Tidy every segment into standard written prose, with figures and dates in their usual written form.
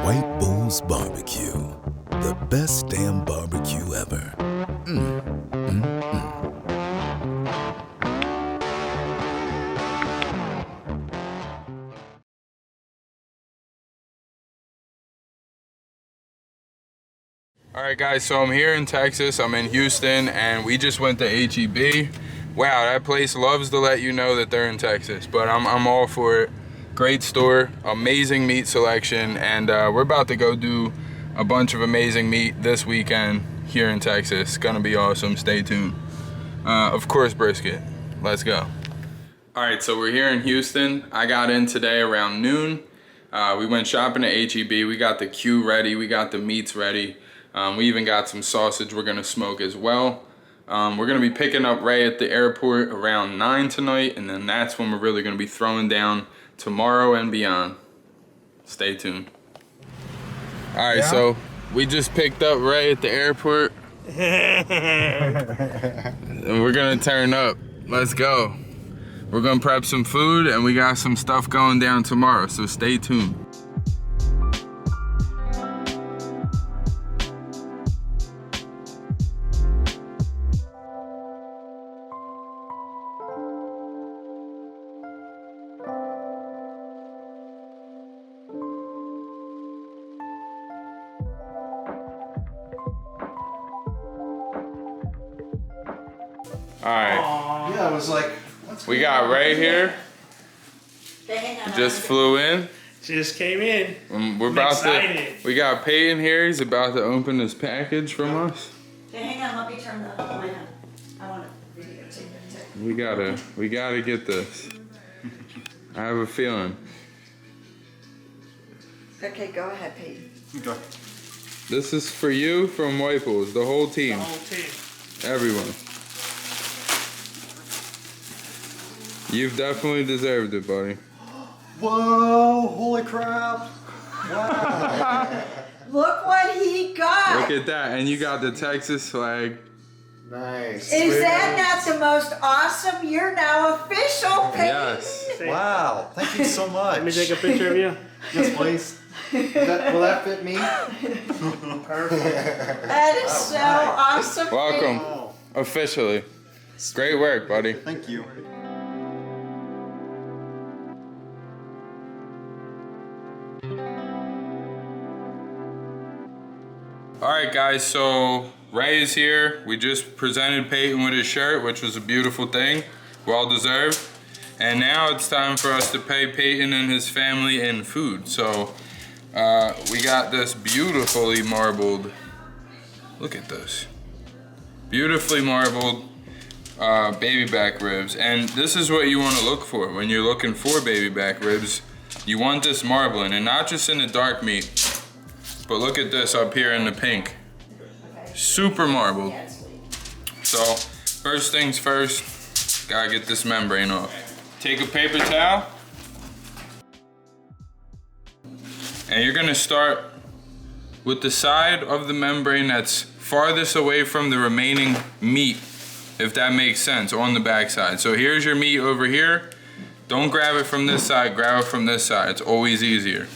White Bulls Barbecue. The best damn barbecue ever. Alright guys, so I'm here in Texas, I'm in Houston, and we just went to HEB. Wow, that place loves to let you know that they're in Texas, but I'm all for it. Great store, amazing meat selection, and we're about to go do a bunch of amazing meat this weekend here in Texas. It's gonna be awesome, stay tuned. Of course, brisket, let's go. Alright, so we're here in Houston. I got in today around noon. We went shopping at HEB, we got the queue ready, we got the meats ready. We even got some sausage we're gonna smoke as well. We're gonna be picking up Ray at the airport around 9 tonight, and then that's when we're really gonna be throwing down tomorrow and beyond. Stay tuned. All right, so we just picked up Ray at the airport. And we're gonna turn up. Let's go. We're gonna prep some food, and we got some stuff going down tomorrow, so stay tuned. All right. Yeah, I was like, we got Ray here. Just flew in. Just came in. We're about to. We got Peyton here. He's about to open his package from us. Hey, hang on, let me turn the light on. I want to videotape it too. We gotta get this. I have a feeling. Okay, go ahead, Pete. okay. This is for you from White Bulls, the whole team. The whole team. Everyone. You've definitely deserved it, buddy. Whoa, holy crap. Wow. Look what he got. Look at that, and you got the Texas flag. Nice. Is that not the most awesome? You're now official, Pete. Yes. Wow, thank you so much. Let me take a picture of you. Yes, please. Will that fit me? Perfect. That is so awesome. Welcome, Oh, officially. Great work, buddy. thank you. All right, guys, so Ray is here. We just presented Peyton with his shirt, which was a beautiful thing, well deserved. And now it's time for us to pay Peyton and his family in food. So we got this beautifully marbled, look at this, beautifully marbled baby back ribs. And this is what you want to look for when you're looking for baby back ribs. You want this marbling, and not just in the dark meat, but look at this up here in the pink. Super marbled. So first things first, gotta get this membrane off. Take a paper towel, and you're gonna start with the side of the membrane that's farthest away from the remaining meat, if that makes sense, on the back side. So here's your meat over here. Don't grab it from this side, grab it from this side. It's always easier.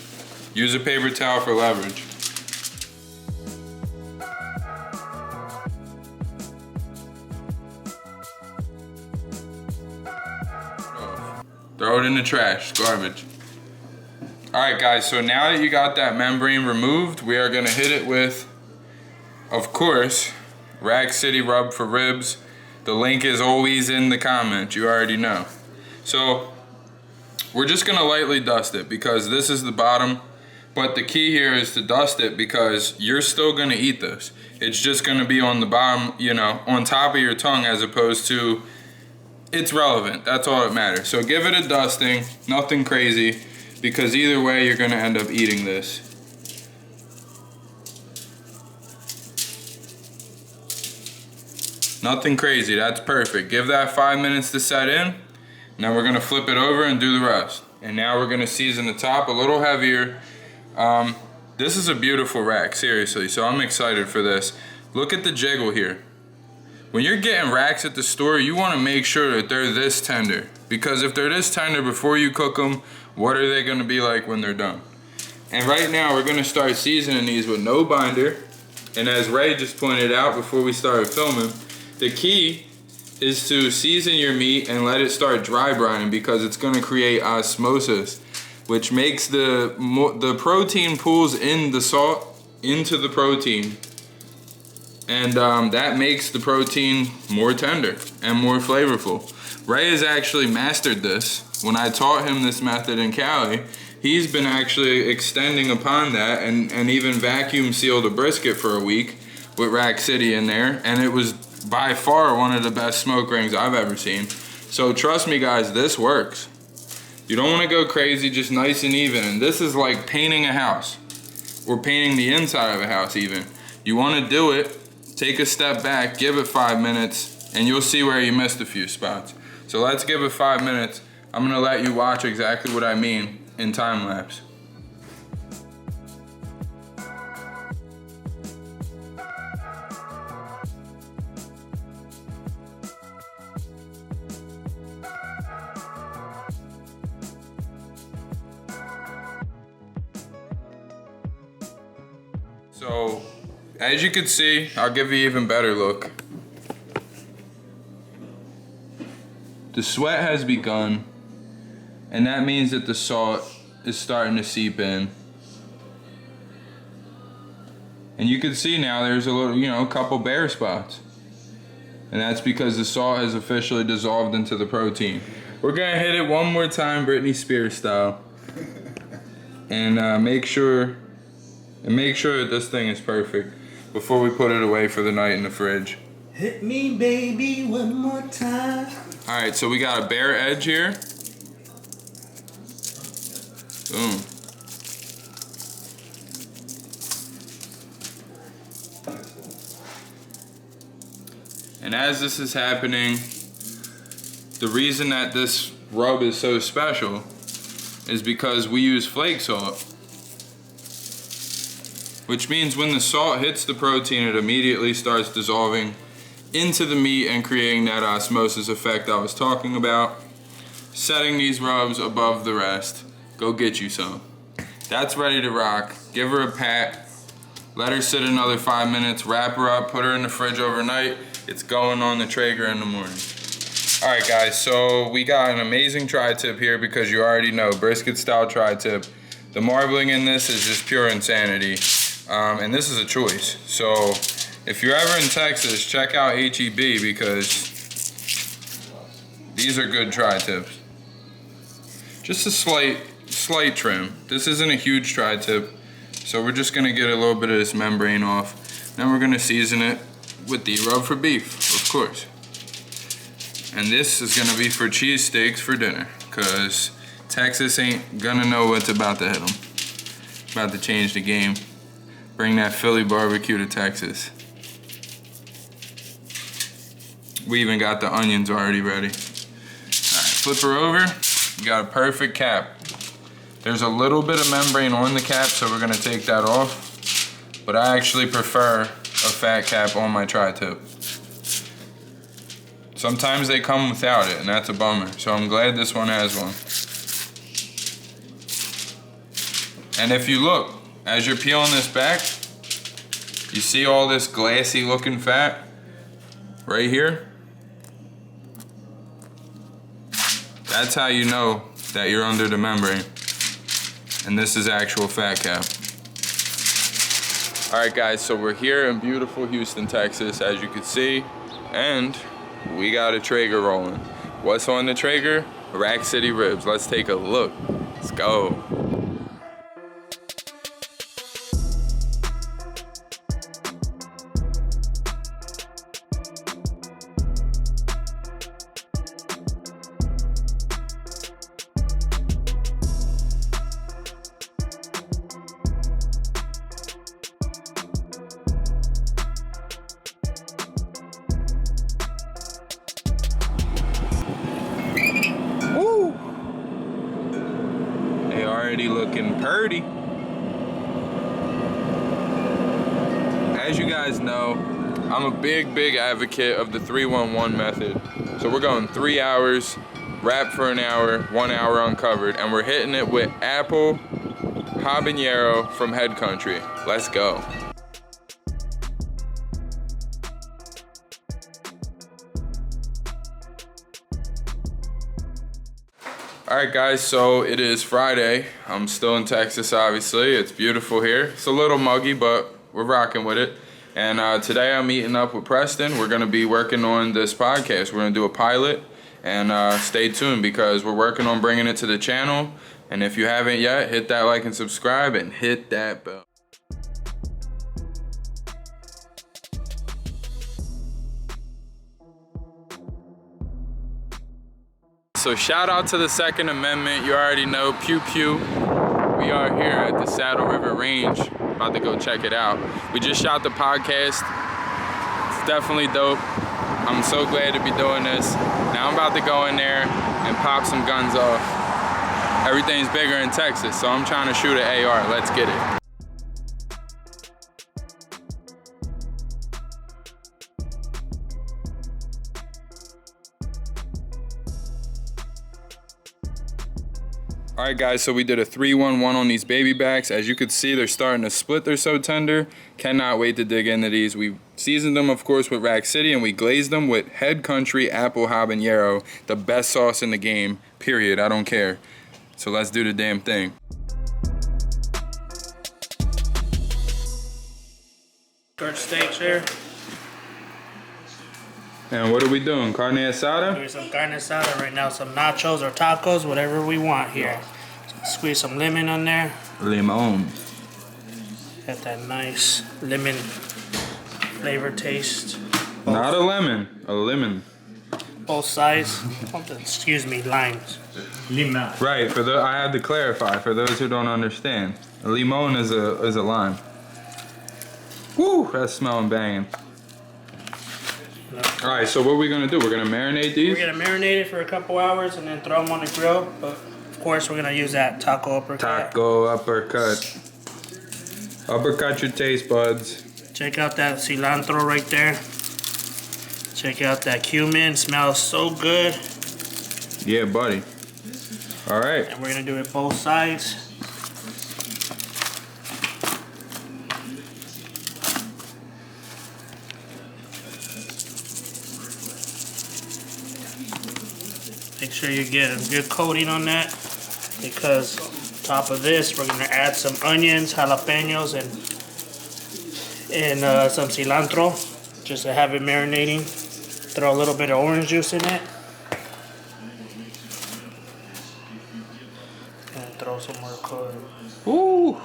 Use a paper towel for leverage. Throw it in the trash, it's garbage. All right, guys, so now that you got that membrane removed, we are gonna hit it with, of course, Rack City Rub for ribs. The link is always in the comments, you already know. So we're just gonna lightly dust it because this is the bottom, but the key here is to dust it because you're still gonna eat this. It's just gonna be on the bottom, you know, on top of your tongue, as opposed to, it's relevant, that's all that matters. So give it a dusting, nothing crazy, because either way you're gonna end up eating this. Nothing crazy, that's perfect. Give that 5 minutes to set in. Now we're gonna flip it over and do the rest. And now we're gonna season the top a little heavier. This is a beautiful rack, seriously, so I'm excited for this. Look at the jiggle here. When you're getting racks at the store, you wanna make sure that they're this tender. Because if they're this tender before you cook them, what are they gonna be like when they're done? And right now we're gonna start seasoning these with no binder. And as Ray just pointed out before we started filming, the key is to season your meat and let it start dry brining, because it's gonna create osmosis, which makes the protein pools in the salt into the protein. And that makes the protein more tender and more flavorful. Ray has actually mastered this. When I taught him this method in Cali, he's been actually extending upon that and even vacuum sealed a brisket for a week with Rack City in there. And it was by far one of the best smoke rings I've ever seen. So trust me guys, this works. You don't want to go crazy, just nice and even. And this is like painting a house or painting the inside of a house even. You want to do it, take a step back, give it 5 minutes, and you'll see where you missed a few spots. So let's give it 5 minutes. I'm gonna let you watch exactly what I mean in time lapse. So, as you can see, I'll give you an even better look. The sweat has begun, and that means that the salt is starting to seep in. And you can see now there's a little, a couple bare spots. And that's because the salt has officially dissolved into the protein. We're gonna hit it one more time, Britney Spears style. And make sure that this thing is perfect before we put it away for the night in the fridge. Hit me, baby, one more time. All right, so we got a bare edge here. Boom. And as this is happening, the reason that this rub is so special is because we use flake salt. Which means when the salt hits the protein, it immediately starts dissolving into the meat and creating that osmosis effect I was talking about. Setting these rubs above the rest. Go get you some. That's ready to rock. Give her a pat. Let her sit another 5 minutes. Wrap her up. Put her in the fridge overnight. It's going on the Traeger in the morning. All right, guys. So we got an amazing tri-tip here because you already know brisket style tri-tip. The marbling in this is just pure insanity. And this is a choice. So if you're ever in Texas, check out HEB because these are good tri-tips. Just a slight trim. This isn't a huge tri-tip, so we're just gonna get a little bit of this membrane off. Then we're gonna season it with the rub for beef, of course. And this is gonna be for cheesesteaks for dinner, cause Texas ain't gonna know what's about to hit them. About to change the game. Bring that Philly barbecue to Texas. We even got the onions already ready. All right, flip her over. You got a perfect cap. There's a little bit of membrane on the cap, so we're gonna take that off. But I actually prefer a fat cap on my tri-tip. Sometimes they come without it, and that's a bummer. So I'm glad this one has one. And if you look, as you're peeling this back, you see all this glassy looking fat right here? That's how you know that you're under the membrane. And this is actual fat cap. All right guys, so we're here in beautiful Houston, Texas, as you can see, and we got a Traeger rolling. What's on the Traeger? Rack City ribs. Let's take a look. Let's go. Already looking purty. As you guys know, I'm a big advocate of the 3-1-1 method. So we're going 3 hours, wrap for an hour, 1 hour uncovered, and we're hitting it with apple, habanero from Head Country. Let's go. All right, guys, so it is Friday. I'm still in Texas, obviously. It's beautiful here. It's a little muggy, but we're rocking with it. And today I'm meeting up with Preston. We're gonna be working on this podcast. We're gonna do a pilot, and stay tuned because we're working on bringing it to the channel. And if you haven't yet, hit that like and subscribe and hit that bell. So shout out to the Second Amendment. You already know, pew pew. We are here at the Saddle River Range. About to go check it out. We just shot the podcast. It's definitely dope. I'm so glad to be doing this. Now I'm about to go in there and pop some guns off. Everything's bigger in Texas, so I'm trying to shoot an AR. Let's get it. All right, guys, so we did a 3-1-1 on these baby backs. As you can see, they're starting to split. They're so tender. Cannot wait to dig into these. We seasoned them, of course, with Rack City, and we glazed them with Head Country Apple Habanero, the best sauce in the game, period. I don't care. So let's do the damn thing. Short steaks here. And what are we doing? Carne asada? Here's some carne asada right now. Some nachos or tacos, whatever we want here. Squeeze some lemon on there. Limon. Got that nice lemon flavor taste. Not a lemon, a lemon. Both sides. Excuse me, limes. Lima. Right, I had to clarify for those who don't understand. A limon is a lime. Woo, that's smelling banging. All right, so what are we gonna do? We're gonna marinate these? We're gonna marinate it for a couple hours and then throw them on the grill. But of course, we're gonna use that taco uppercut. Taco uppercut. Uppercut your taste buds. Check out that cilantro right there. Check out that cumin. Smells so good. Yeah, buddy. All right. And we're gonna do it both sides. Make sure you get a good coating on that, because on top of this we're gonna add some onions, jalapenos, and some cilantro, just to have it marinating. Throw a little bit of orange juice in it, and throw some more coating. Ooh.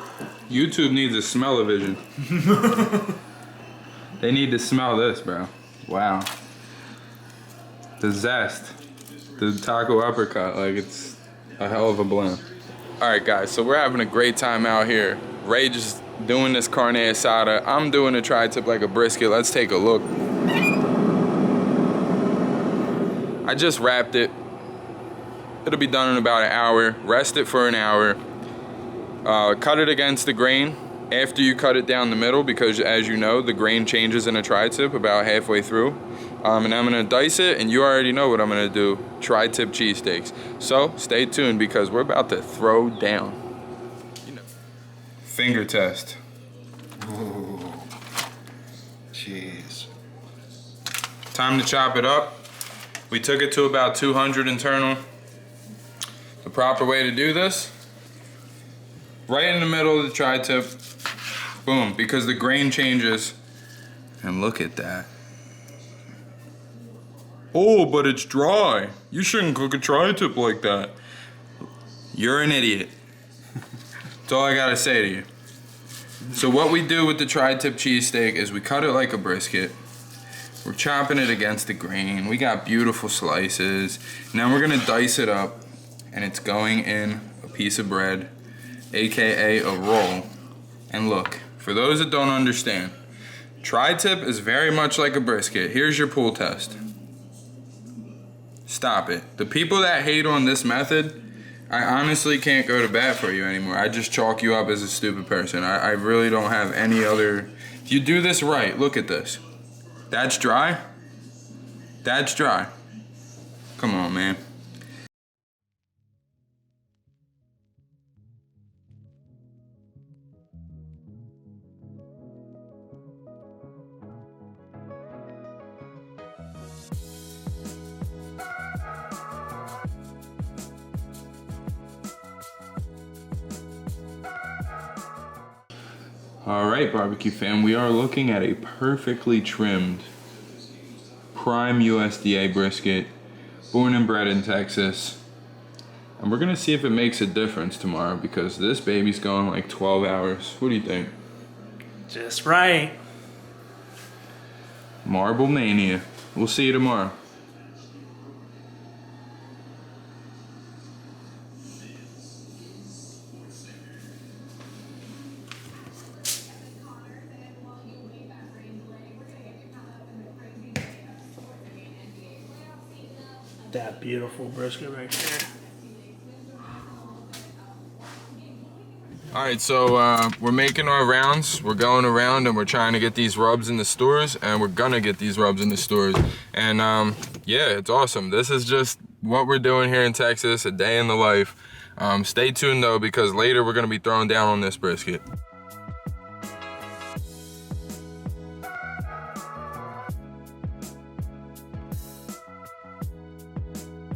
YouTube needs a smell-o-vision. They need to smell this, bro. Wow. The zest. The taco uppercut, like it's a hell of a blend. All right, guys, so we're having a great time out here. Ray just doing this carne asada. I'm doing a tri-tip like a brisket. Let's take a look. I just wrapped it. It'll be done in about an hour. Rest it for an hour. Cut it against the grain after you cut it down the middle, because as you know, the grain changes in a tri-tip about halfway through. And I'm gonna dice it, and you already know what I'm gonna do. Tri-tip cheesesteaks. So stay tuned because we're about to throw down. You know. Finger test. Ooh. Jeez. Time to chop it up. We took it to about 200 internal. The proper way to do this, right in the middle of the tri-tip, boom, because the grain changes. And look at that. Oh, but it's dry. You shouldn't cook a tri-tip like that. You're an idiot. That's all I gotta say to you. So what we do with the tri-tip cheesesteak is we cut it like a brisket. We're chopping it against the grain. We got beautiful slices. Now we're gonna dice it up, and it's going in a piece of bread, AKA a roll. And look, for those that don't understand, tri-tip is very much like a brisket. Here's your pool test. Stop it. The people that hate on this method, I honestly can't go to bat for you anymore. I just chalk you up as a stupid person. I really don't have any other. If you do this right, look at this. That's dry. That's dry. Come on, man. All right, barbecue fam, we are looking at a perfectly trimmed prime USDA brisket, born and bred in Texas. And we're gonna see if it makes a difference tomorrow because this baby's going like 12 hours. What do you think? Just right. Marble Mania. We'll see you tomorrow. That beautiful brisket right there. All right, so we're making our rounds. We're going around and we're trying to get these rubs in the stores, and we're gonna get these rubs in the stores. And yeah, it's awesome. This is just what we're doing here in Texas, a day in the life. Stay tuned though, because later we're gonna be throwing down on this brisket.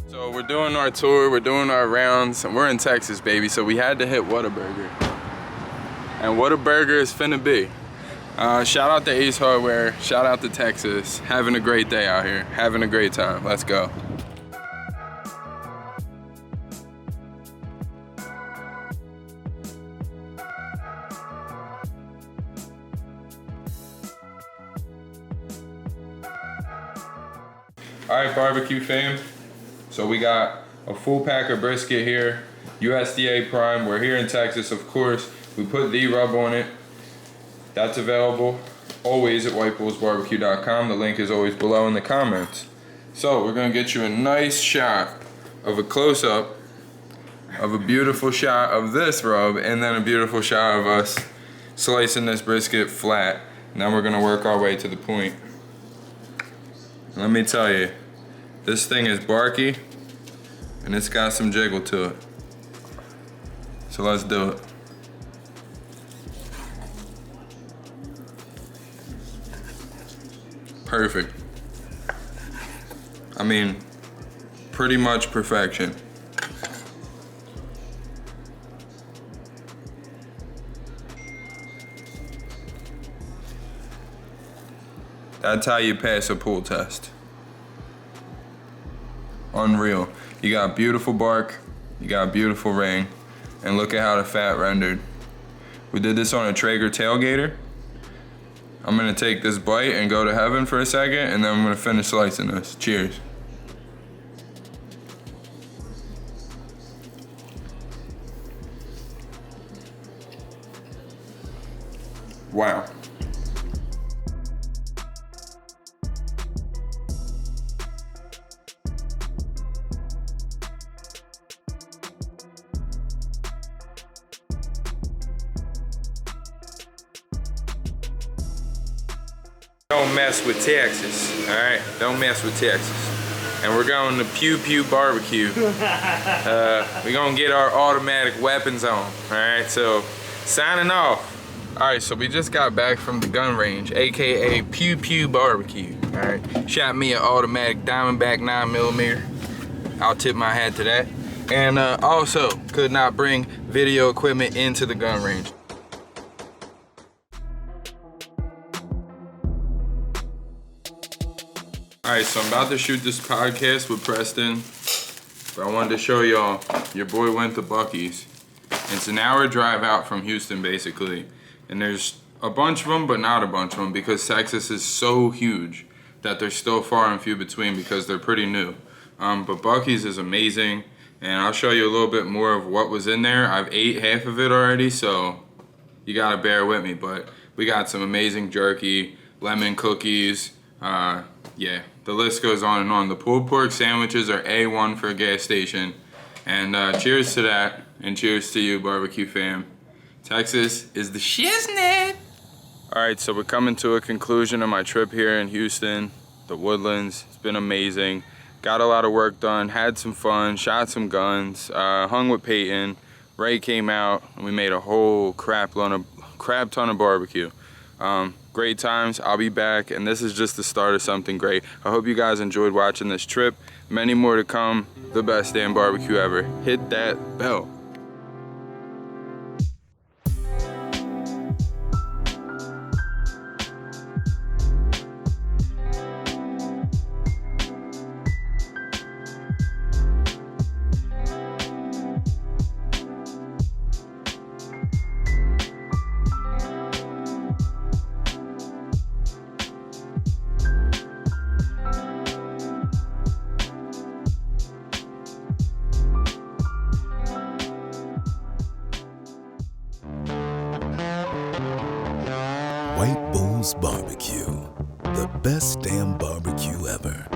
So we're doing our tour, we're doing our rounds, and we're in Texas, baby, so we had to hit Whataburger. And Whataburger is finna be. Shout out to Ace Hardware, shout out to Texas. Having a great day out here, having a great time. Let's go. All right, barbecue fam. So we got a full pack of brisket here, USDA Prime. We're here in Texas, of course. We put the rub on it. That's available always at whitebullsbarbecue.com. The link is always below in the comments. So we're gonna get you a nice shot of a close-up of a beautiful shot of this rub, and then a beautiful shot of us slicing this brisket flat. Now we're gonna work our way to the point. Let me tell you, this thing is barky and it's got some jiggle to it. So let's do it. Perfect. I mean, pretty much perfection. That's how you pass a pool test. Unreal. You got beautiful bark, you got beautiful ring, and look at how the fat rendered. We did this on a Traeger tailgater. I'm gonna take this bite and go to heaven for a second, and then I'm gonna finish slicing this. Cheers. Wow. Don't mess with Texas, all right? Don't mess with Texas. And we're going to Pew Pew Barbecue. We're gonna get our automatic weapons on, all right? So, signing off. All right, so we just got back from the gun range, AKA Pew Pew Barbecue, all right? Shot me an automatic Diamondback 9mm. I'll tip my hat to that. And also, could not bring video equipment into the gun range. Alright, so I'm about to shoot this podcast with Preston, but I wanted to show y'all, your boy went to Buc-ee's. It's an hour drive out from Houston, basically, and there's a bunch of them, but not a bunch of them, because Texas is so huge that they're still far and few between because they're pretty new. But Buc-ee's is amazing, and I'll show you a little bit more of what was in there. I've ate half of it already, so you gotta bear with me, but we got some amazing jerky, lemon cookies, yeah, the list goes on and on. The pulled pork sandwiches are A1 for a gas station. And cheers to that, and cheers to you, barbecue fam. Texas is the shiznit. All right, so we're coming to a conclusion of my trip here in Houston, the Woodlands. It's been amazing. Got a lot of work done, had some fun, shot some guns, hung with Peyton. Ray came out, and we made a whole crap ton of barbecue. Great times. I'll be back, and this is just the start of something great. I hope you guys enjoyed watching this trip. Many more to come. The best damn barbecue ever. Hit that bell. White Bulls Barbecue, the best damn barbecue ever.